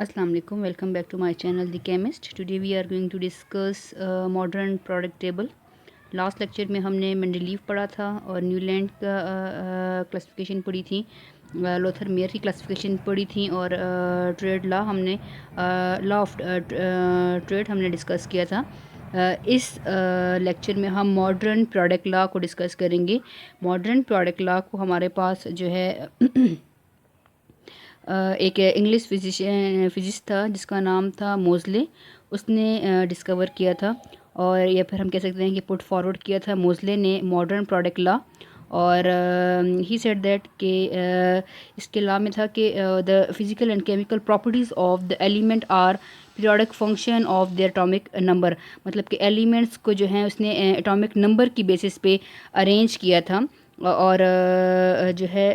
Assalamu alaikum. Welcome back to my channel The Chemist. Today we are going to discuss modern product table. Last lecture में हमने Mendeleev पढ़ा था और Newland का classification पढ़ी थी, लोथर मेयर की क्लासिफिकेशन पढ़ी थी और ट्रेड लॉ हमने लॉ ऑफ ट्रेड हमने डिस्कस किया था। इस लेक्चर में हम मॉडर्न प्रोडक्ट लॉ को डिस्कस करेंगे। मॉडर्न प्रोडक्ट लॉ को हमारे पास जो है एक इंग्लिश फिजिस्ट था जिसका नाम था मोज़ले, उसने डिस्कवर किया था और या फिर हम कह सकते हैं कि पुट फॉरवर्ड किया था मोज़ले ने मॉडर्न प्रोडक्ट लॉ। और ही सेड दैट कि इसके लॉ में था कि the physical and chemical properties of the element are periodic function of the atomic number, मतलब कि एलिमेंट्स को जो है उसने एटॉमिक नंबर की बेसिस पे अरेंज किया था और जो है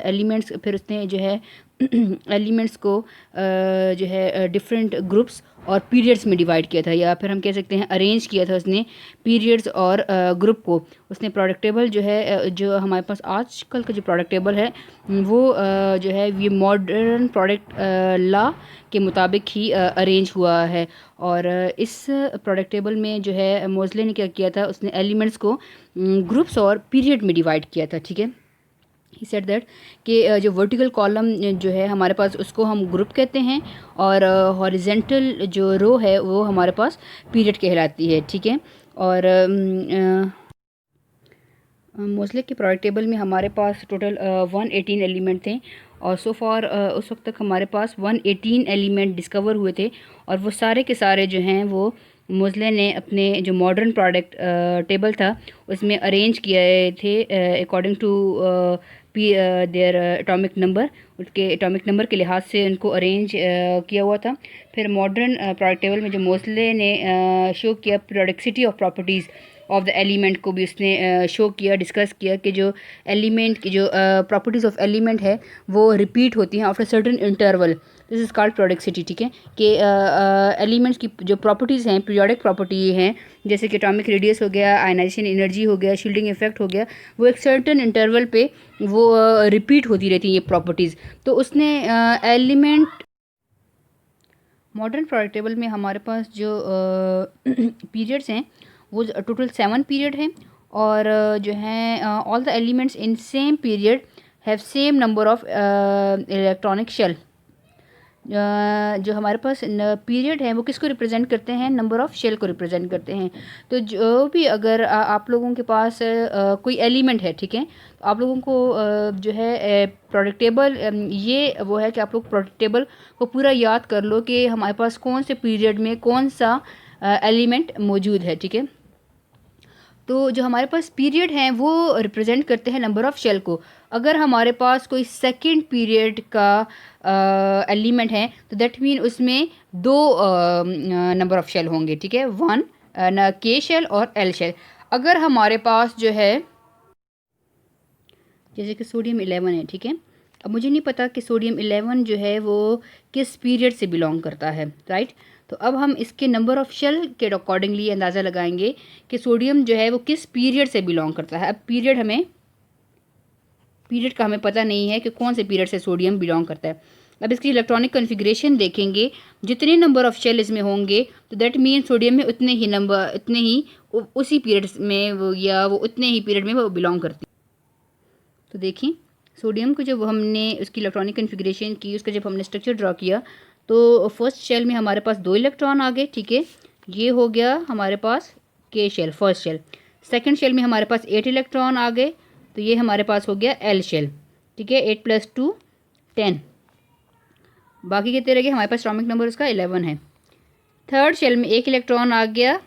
एलिमेंट्स फिर उसने जो है एलिमेंट्स को जो है डिफरेंट ग्रुप्स और पीरियड्स में डिवाइड किया था, या फिर हम कह सकते हैं अरेंज किया था उसने पीरियड्स और ग्रुप को। उसने प्रोडक्ट टेबल जो है जो हमारे पास आजकल का जो प्रोडक्ट टेबल है वो जो है ये मॉडर्न प्रोडक्ट लॉ के मुताबिक ही अरेंज हुआ है। और इस प्रोडक्ट टेबल में जो है मोज़ले ने क्या किया था, उसने एलिमेंट्स को ग्रुप्स और पीरियड में डिवाइड किया था। ठीक है, ही सेड दैट कि जो वर्टिकल कॉलम जो है हमारे पास उसको हम ग्रुप कहते हैं और हॉरिजेंटल जो रो है वो हमारे पास पीरियड कहलाती है। ठीक है, और मोज़ले के प्रोडक्ट टेबल में हमारे पास टोटल 118 एलिमेंट थे और सो फार उस वक्त तक हमारे पास 118 एलिमेंट डिस्कवर हुए थे और वो सारे के सारे जो हैं वो मोज़ले ने अपने जो मॉडर्न प्रोडक्ट टेबल था उसमें अरेंज किए थे according to their atomic number, उसके एटॉमिक नंबर के लिहाज से उनको अरेंज किया हुआ था। फिर मॉडर्न प्रोडक्ट टेबल में जो मोज़ले ने शो किया periodicity of properties of the element को भी उसने शो किया, डिस्कस किया कि जो एलिमेंट की जो प्रॉपर्टीज़ ऑफ एलिमेंट है वो रिपीट होती हैं after certain interval, this is called periodicity. ठीक है, कि एलिमेंट्स की जो प्रॉपर्टीज़ हैं पीरियोडिक प्रॉपर्टी हैं, जैसे कि एटॉमिक रेडियस हो गया, आयनाइजेशन एनर्जी हो गया, शील्डिंग इफेक्ट हो गया, वो एक सर्टेन इंटरवल पे वो रिपीट होती रहती हैं ये प्रॉपर्टीज़। तो उसने एलिमेंट मॉडर्न प्रोडक्ट टेबल में हमारे पास जो पीरियड्स हैं वो टोटल 7 पीरियड हैं और जो हैं all the elements in same period have same number of electronic shell. जो हमारे पास पीरियड है वो किसको रिप्रेजेंट करते हैं, नंबर ऑफ शेल को रिप्रेजेंट करते हैं। तो जो भी अगर आप लोगों के पास कोई एलिमेंट है, ठीक है, तो आप लोगों को जो है प्रोडक्ट टेबल ये वो है कि आप लोग प्रोडक्ट टेबल को पूरा याद कर लो कि हमारे पास कौन से पीरियड में कौन सा एलिमेंट मौजूद है। ठीक है, तो जो हमारे पास पीरियड हैं वो रिप्रेजेंट करते हैं नंबर ऑफ़ शेल को। अगर हमारे पास कोई सेकंड पीरियड का एलिमेंट है तो दैट मीन उसमें दो नंबर ऑफ़ शेल होंगे। ठीक है, वन के शेल और एल शेल। अगर हमारे पास जो है जैसे कि सोडियम 11 है, ठीक है, अब मुझे नहीं पता कि सोडियम 11 जो है वो किस पीरियड से बिलोंग करता है, राइट। तो अब हम इसके नंबर ऑफ़ शेल के अकॉर्डिंगली अंदाज़ा लगाएंगे कि सोडियम जो है वो किस पीरियड से बिलोंग करता है। अब पीरियड का हमें पता नहीं है कि कौन से पीरियड से सोडियम बिलोंग करता है। अब इसकी इलेक्ट्रॉनिक कन्फिग्रेशन देखेंगे, जितने नंबर ऑफ़ शेल इसमें होंगे तो दैट मीन सोडियम में उतने ही उसी पीरियड में वो या वो उतने ही पीरियड में वो बिलोंग करती है। तो देखिए सोडियम को जब हमने उसकी इलेक्ट्रॉनिक कन्फिग्रेशन की, उसका जब हमने स्ट्रक्चर ड्रॉ किया तो फर्स्ट शेल में हमारे पास 2 इलेक्ट्रॉन आ गए। ठीक है, ये हो गया हमारे पास के shell, first shell. Second shell में हमारे पास 8 इलेक्ट्रॉन आ गए, तो ये हमारे पास हो गया एल शेल। ठीक है, 8 + 2 10, बाकी कितने रह गए, हमारे पास एटॉमिक नंबर उसका 11 है। थर्ड शेल में 1 इलेक्ट्रॉन आ गया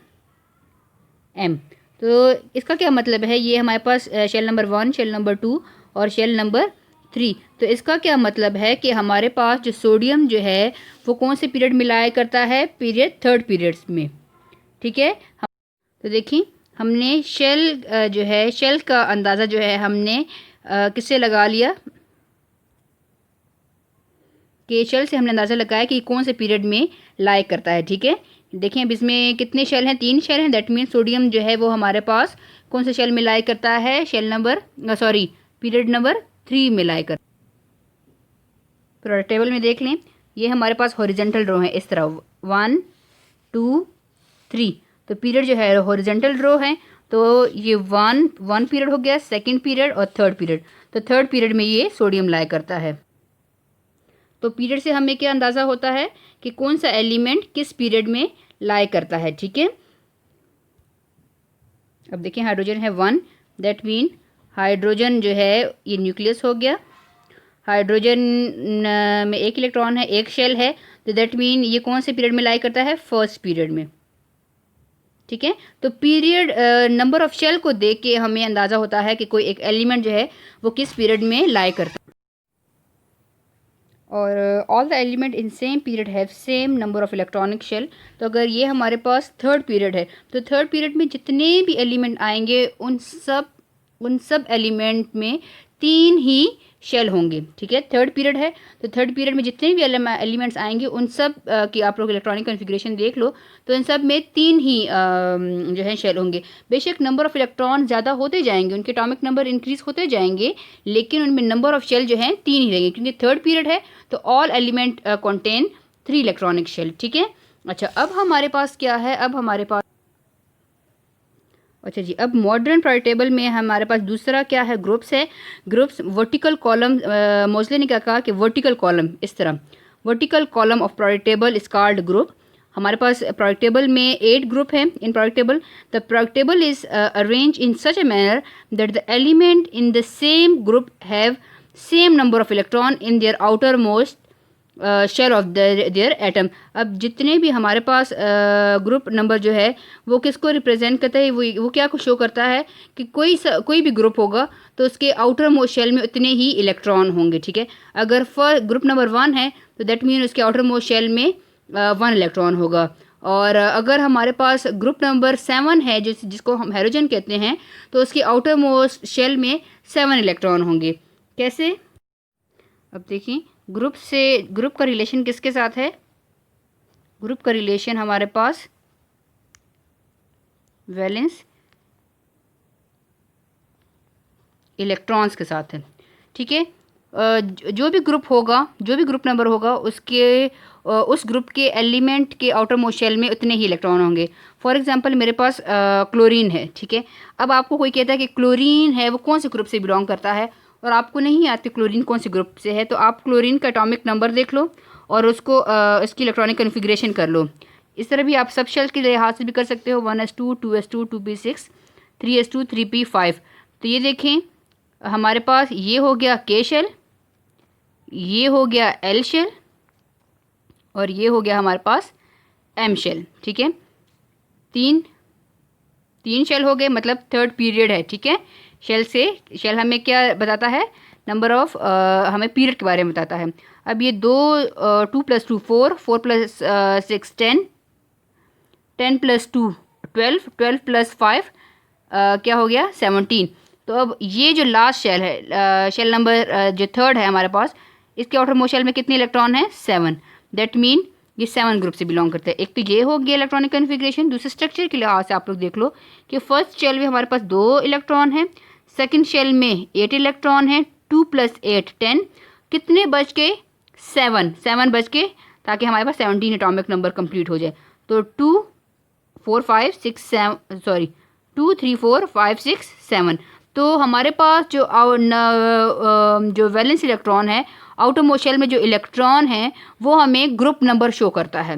एम। तो इसका क्या मतलब है, ये हमारे पास शेल नंबर 1, शेल नंबर 2 और शेल नंबर 3। तो इसका क्या मतलब है कि हमारे पास जो सोडियम जो है वो कौन से पीरियड में लाया करता है, पीरियड थर्ड पीरियड्स में। ठीक है, तो देखिए हमने शेल जो है शेल का अंदाज़ा जो है हमने किससे लगा लिया, के शेल से हमने अंदाज़ा लगाया कि कौन से पीरियड में लाया करता है। ठीक है, देखें अब इसमें कितने शेल हैं, 3 शेल हैं, दैट मीन सोडियम जो है वो हमारे पास कौन से शेल में लाया करता है, शेल नंबर पीरियड नंबर 3 में लाया करता है। प्रोडक्ट टेबल में देख लें ये हमारे पास हॉरिजेंटल रो है इस तरह 1 2 3। तो पीरियड जो है हॉरिजेंटल रो है, तो ये वन पीरियड हो गया, सेकंड पीरियड और थर्ड पीरियड। तो थर्ड पीरियड में ये सोडियम लाई करता है। तो पीरियड से हमें क्या अंदाज़ा होता है कि कौन सा एलिमेंट किस पीरियड में लाई करता है। ठीक है, अब देखिए हाइड्रोजन है 1, दैट मीन हाइड्रोजन जो है ये न्यूक्लियस हो गया। हाइड्रोजन में एक इलेक्ट्रॉन है, एक शेल है, तो दैट मीन ये कौन से पीरियड में लाई करता है, फर्स्ट पीरियड में। ठीक है, तो पीरियड नंबर ऑफ शेल को देख के हमें अंदाज़ा होता है कि कोई एक एलिमेंट जो है वो किस पीरियड में लाई करता है। और all the element in same period have same number of electronic shell. तो अगर ये हमारे पास थर्ड पीरियड है, तो थर्ड पीरियड में जितने भी एलिमेंट आएंगे उन सब एलिमेंट में 3 ही शेल होंगे। ठीक है, थर्ड पीरियड है तो थर्ड पीरियड में जितने भी एलिमेंट्स आएंगे उन सब की आप लोग इलेक्ट्रॉनिक कॉन्फ़िगरेशन देख लो, तो इन सब में 3 ही जो है शेल होंगे। बेशक नंबर ऑफ इलेक्ट्रॉन ज़्यादा होते जाएंगे, उनके एटॉमिक नंबर इंक्रीज होते जाएंगे, लेकिन उनमें नंबर ऑफ शेल जो हैं 3 ही रहेंगे, क्योंकि थर्ड पीरियड है तो all element contain 3 electronic shell. ठीक है, अच्छा अब हमारे पास क्या है, अब हमारे पास अच्छा जी, अब मॉडर्न पीरियड टेबल में हमारे पास दूसरा क्या है, ग्रुप्स है। ग्रुप्स वर्टिकल कॉलम, मोस्ले ने क्या कहा कि वर्टिकल कॉलम, इस तरह vertical column of period table is called group. हमारे पास पीरियड टेबल में 8 ग्रुप हैं in period table. The period table is arrange in such a manner that the element in the same group have same number of electron in their outermost shell of their atom. अब जितने भी हमारे पास group number जो है वो किसको represent करता है, वो क्या को शो करता है कि कोई भी ग्रुप होगा तो उसके आउटर मोस्ट शेल में उतने ही इलेक्ट्रॉन होंगे। ठीक है, अगर ग्रुप नंबर 1 है तो दैट मीन उसके आउटर मोस्ट शेल में 1 इलेक्ट्रॉन होगा। और अगर हमारे पास ग्रुप नंबर 7 है जिसको हम हाइड्रोजन कहते हैं, तो उसके आउटर मोस्ट शेल में 7 इलेक्ट्रॉन होंगे। कैसे, अब देखिए ग्रुप का रिलेशन किसके साथ है, ग्रुप का रिलेशन हमारे पास वैलेंस इलेक्ट्रॉन्स के साथ है। ठीक है, जो भी ग्रुप होगा, जो भी ग्रुप नंबर होगा उस ग्रुप के एलिमेंट के आउटर मोस्ट शेल में उतने ही इलेक्ट्रॉन होंगे। फॉर एग्जांपल मेरे पास क्लोरीन है। ठीक है, अब आपको कोई कहता है कि क्लोरीन है वो कौन से ग्रुप से बिलोंग करता है, और आपको नहीं आती क्लोरीन कौन से ग्रुप से है, तो आप क्लोरीन का एटॉमिक नंबर देख लो और उसको इसकी इलेक्ट्रॉनिक कॉन्फ़िगरेशन कर लो। इस तरह भी आप सब शेल के लिहाज से भी कर सकते हो, 1s2 2s2 2p6 3s2 3p5। तो ये देखें हमारे पास ये हो गया के शेल, ये हो गया एल शेल और ये हो गया हमारे पास एम शेल। ठीक है, तीन शेल हो गए, मतलब थर्ड पीरियड है। ठीक है, शेल हमें क्या बताता है, नंबर ऑफ हमें पीरियड के बारे में बताता है। अब ये 2 + 2 4 4 + 6 10 10 + 2 12 12 + 5 क्या हो गया 17। तो अब ये जो लास्ट शेल है, शेल नंबर जो थर्ड है हमारे पास, इसके आउटर मोस्ट शेल में कितने इलेक्ट्रॉन है, 7। दैट मीन ये 7 ग्रुप से बिलोंग करते हैं। एक तो ये हो गया इलेक्ट्रॉनिक कॉन्फ़िगरेशन। दूसरे स्ट्रक्चर के लिहाज से आप लोग देख लो कि फर्स्ट शेल में हमारे पास 2 इलेक्ट्रॉन है, सेकंड शेल में 8 इलेक्ट्रॉन है, 2 + 8 10, कितने बच के 7 बच के, ताकि हमारे पास 17 एटॉमिक नंबर कंप्लीट हो जाए। तो 2 4 5 6 7 सॉरी 2 3 4 5 6 7। तो हमारे पास जो वैलेंस इलेक्ट्रॉन है, आउटर मोस्ट शेल में जो इलेक्ट्रॉन है वो हमें ग्रुप नंबर शो करता है।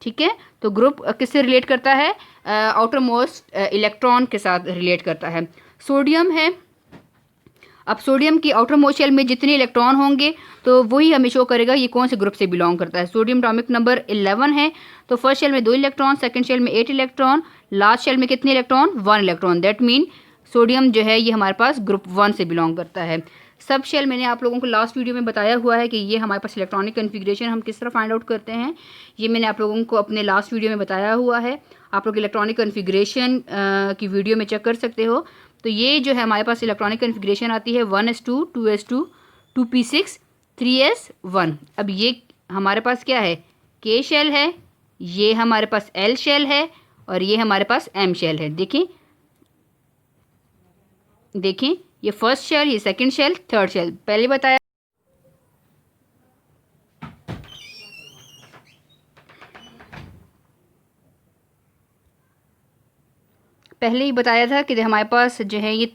ठीक है, तो ग्रुप किससे रिलेट करता है, आउटर मोस्ट इलेक्ट्रॉन के साथ रिलेट करता है। सोडियम है, अब सोडियम की आउटर मोस्ट शेल में जितने इलेक्ट्रॉन होंगे तो वही हमें शो करेगा ये कौन से ग्रुप से बिलोंग करता है। सोडियम एटॉमिक नंबर 11 है, तो फर्स्ट शेल में 2 इलेक्ट्रॉन, सेकंड शेल में 8 इलेक्ट्रॉन, लास्ट शेल में कितने electron, 1 electron. That mean sodium जो है ये हमारे पास ग्रुप 1 से बिलोंग करता है। सब शेल मैंने आप लोगों को लास्ट वीडियो में बताया हुआ है कि ये हमारे पास इलेक्ट्रॉनिक कॉन्फ़िगरेशन हम किस तरह फाइंड आउट करते हैं, ये मैंने आप लोगों को अपने लास्ट वीडियो में बताया हुआ है। आप लोग इलेक्ट्रॉनिक कॉन्फ़िगरेशन की वीडियो में चेक कर सकते हो। तो ये जो है हमारे पास इलेक्ट्रॉनिक कॉन्फ़िगरेशन आती है 1s2 2s2 2p6 3s1। अब ये हमारे पास क्या है, के शेल है, ये हमारे पास एल शेल है और ये हमारे पास एम शेल है। देखें ये फर्स्ट शेल, ये सेकंड शेल, थर्ड शेल। पहले बताया पहले ही बताया था कि हमारे पास जो है ये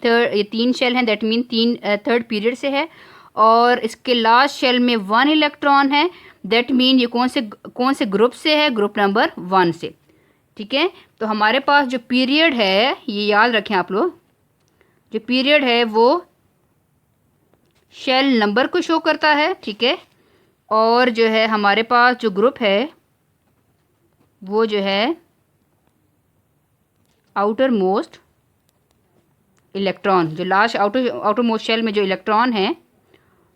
3 शेल हैं, दैट मीन 3 थर्ड पीरियड से है, और इसके लास्ट शेल में 1 इलेक्ट्रॉन है, दैट मीन ये कौन से ग्रुप से है, ग्रुप नंबर 1 से। ठीक है, तो हमारे पास जो पीरियड है, ये याद रखें आप लोग, जो पीरियड है वो शेल नंबर को शो करता है। ठीक है, और जो है हमारे पास जो ग्रुप है वो जो है आउटर मोस्ट इलेक्ट्रॉन, जो लास्ट आउटर मोस्ट शेल में जो इलेक्ट्रॉन है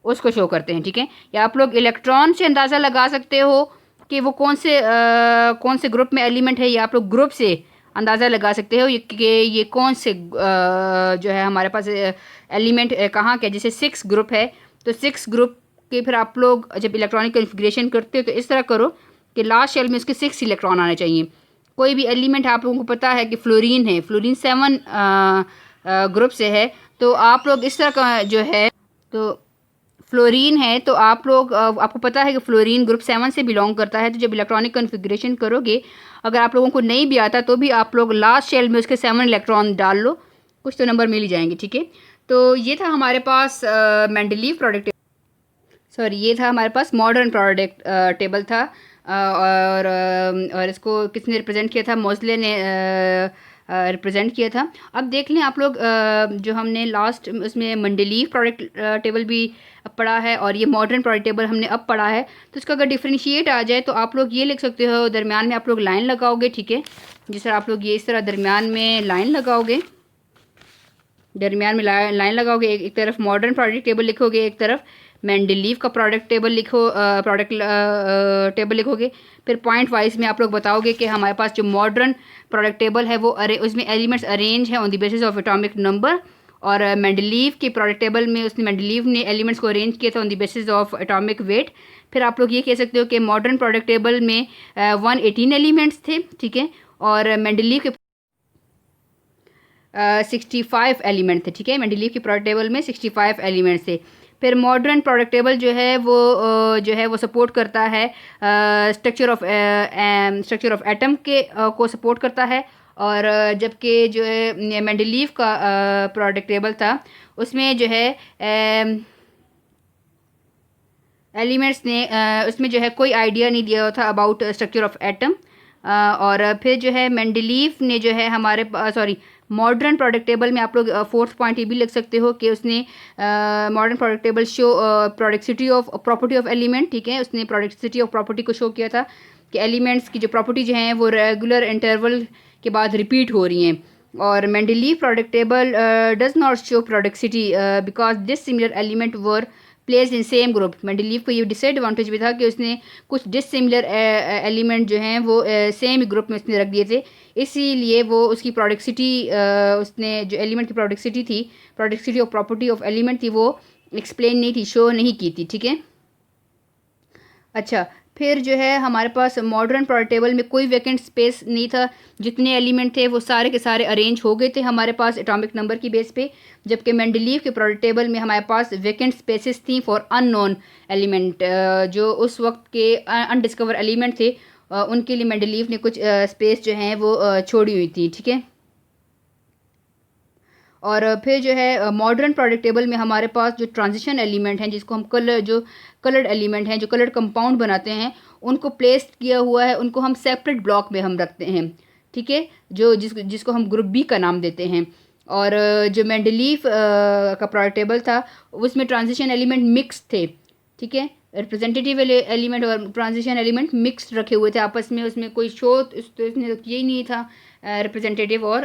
उसको शो करते हैं। ठीक है, या आप लोग इलेक्ट्रॉन से अंदाज़ा लगा सकते हो कि वो कौन से ग्रुप में एलिमेंट है, या आप लोग ग्रुप से अंदाज़ा लगा सकते हो कि ये कौन से जो है हमारे पास एलिमेंट कहाँ के। जैसे 6 ग्रुप है, तो 6 ग्रुप के फिर आप लोग जब इलेक्ट्रॉनिक कन्फिग्रेशन करते हो तो इस तरह करो कि लास्ट शेल में उसके 6 इलेक्ट्रॉन आने चाहिए। कोई भी एलिमेंट आप लोगों को पता है कि फ्लोरीन है, फ्लोरीन 7 ग्रुप से है, तो आप लोग इस तरह का जो है, तो फ्लोरीन है, तो आप लोग आपको पता है कि फ्लोरीन ग्रुप 7 से बिलोंग करता है। तो जब इलेक्ट्रॉनिक कन्फिग्रेशन करोगे, अगर आप लोगों को नहीं भी आता तो भी आप लोग लास्ट शेल में उसके 7 इलेक्ट्रॉन डाल लो, कुछ तो नंबर मिल ही जाएंगे। ठीक है, तो ये था हमारे पास मेंडलीव प्रोडक्ट, सॉरी ये था हमारे पास मॉडर्न प्रोडक्ट टेबल था, और इसको किसने रिप्रेजेंट किया था, मोज़ले ने रिप्रेजेंट किया था। अब देख लें आप लोग, जो हमने लास्ट उसमें मेंडलीव प्रोडक्ट टेबल भी पढ़ा है और ये मॉडर्न प्रोडक्ट टेबल हमने अब पढ़ा है, तो इसका अगर डिफ्रेंशिएट आ जाए तो आप लोग ये लिख सकते हो, दरमियान में आप लोग लाइन लगाओगे। ठीक है, जिस तरह आप लोग ये इस तरह दरमियान में लाइन लगाओगे, दरमियान में लाइन लगाओगे, एक तरफ मॉडर्न प्रोडक्ट टेबल लिखोगे, एक तरफ मेंडलीव का प्रोडक्ट टेबल प्रोडक्ट टेबल लिखोगे। फिर पॉइंट वाइज में आप लोग बताओगे कि हमारे पास जो मॉडर्न प्रोडक्ट टेबल है वो उसमें एलिमेंट्स अरेंज है on the basis of atomic number, और मेंडलीव के प्रोडक्ट टेबल में मेंडलीव ने एलिमेंट्स को अरेंज किया था on the basis of atomic weight. फिर आप लोग ये कह सकते हो कि मॉडर्न प्रोडक्ट टेबल में 118 एलिमेंट्स थे। ठीक है, और मेंडलीव के 65 एलिमेंट थे। ठीक है, मेंडलीव की प्रोडक्ट टेबल में 65 एलिमेंट्स थे। फिर मॉडर्न प्रोडक्ट टेबल जो है वो सपोर्ट करता है स्ट्रक्चर ऑफ एटम के को सपोर्ट करता है, और जबकि जो है मेंडलीव का प्रोडक्ट टेबल था उसमें जो है एलिमेंट्स ने उसमें जो है कोई आइडिया नहीं दिया था अबाउट स्ट्रक्चर ऑफ एटम। और फिर जो है मेंडलीव ने जो है हमारे सॉरी मॉडर्न प्रोडक्ट टेबल में आप लोग फोर्थ पॉइंट ये भी लिख सकते हो कि उसने modern product table show productivity of property of element. ठीक है, उसने प्रोडक्टिविटी ऑफ प्रॉपर्टी को शो किया था कि एलिमेंट्स की जो प्रॉपर्टी जो हैं वो रेगुलर इंटरवल के बाद रिपीट हो रही हैं। और Mendeleev product table does not show productivity because this similar element were place in same group. Mendeleev को ये डिसएडवांटेज भी था कि उसने कुछ डिसिमिलर एलिमेंट जो हैं वो सेम ग्रुप में उसने रख दिए थे, इसीलिए वो उसकी प्रोडक्टिविटी उसने जो एलिमेंट की productivity of property of element थी वो एक्सप्लेन नहीं थी, शो नहीं की थी। ठीक है, अच्छा फिर जो है हमारे पास मॉडर्न प्रोडक्ट टेबल में कोई वैकेंट स्पेस नहीं था, जितने एलिमेंट थे वो सारे के सारे अरेंज हो गए थे हमारे पास एटॉमिक नंबर की बेस पे। जबकि मेंडलीव के प्रोडक्ट टेबल में हमारे पास वैकेंट स्पेसेस थी फॉर अननोन एलिमेंट, जो उस वक्त के अनडिस्कवर एलिमेंट थे उनके लिए मेंडलीव ने कुछ स्पेस जो हैं वो छोड़ी हुई थी। ठीक है, और फिर जो है मॉडर्न प्रोडक्ट टेबल में हमारे पास जो ट्रांजिशन एलिमेंट हैं, जिसको हम कलर्ड एलिमेंट हैं जो कलर्ड कंपाउंड बनाते हैं, उनको प्लेस किया हुआ है, उनको हम सेपरेट ब्लॉक में हम रखते हैं। ठीक है, जिसको हम ग्रुप बी का नाम देते हैं। और जो मेंडलीव का प्रोडक्ट टेबल था उसमें ट्रांजिशन एलिमेंट मिक्स थे। ठीक है, रिप्रेजेंटेटिव एलिमेंट और ट्रांजिशन एलिमेंट मिक्स रखे हुए थे आपस में, उसमें कोई शो इसने यही नहीं था रिप्रेजेंटेटिव और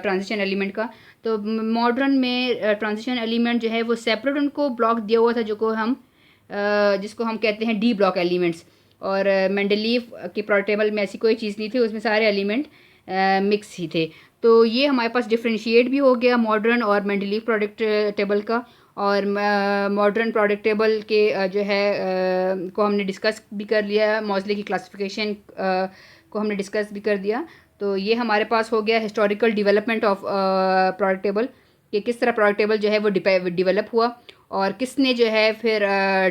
ट्रांजिशन एलिमेंट का। तो मॉडर्न में ट्रांजिशन एलिमेंट जो है वो सेपरेट उनको ब्लॉक दिया हुआ था, जिसको हम कहते हैं डी ब्लॉक एलिमेंट्स। और मेंडलीव के प्रोडक्ट टेबल में ऐसी कोई चीज़ नहीं थी, उसमें सारे एलिमेंट मिक्स ही थे। तो ये हमारे पास डिफ्रेंशिएट भी हो गया मॉडर्न और मेंडलीव प्रोडक्ट टेबल का। और मॉडर्न प्रोडक्ट टेबल के जो है को हमने डिस्कस भी कर लिया, मॉज़ले की क्लासिफिकेशन को हमने डिस्कस भी कर दिया। तो ये हमारे पास हो गया historical development of product table, कि किस तरह प्रोडक्ट टेबल जो है वो डेवलप हुआ और किसने जो है फिर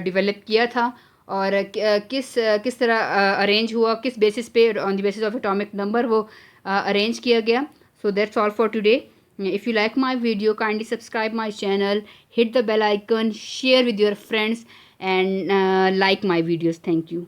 डेवलप किया था, और किस तरह अरेंज हुआ, किस बेसिस पे on the basis of atomic number वो अरेंज किया गया। So that's all for today. If you like my video, kindly subscribe my channel, hit the bell icon, share with your friends, and like my videos. Thank you.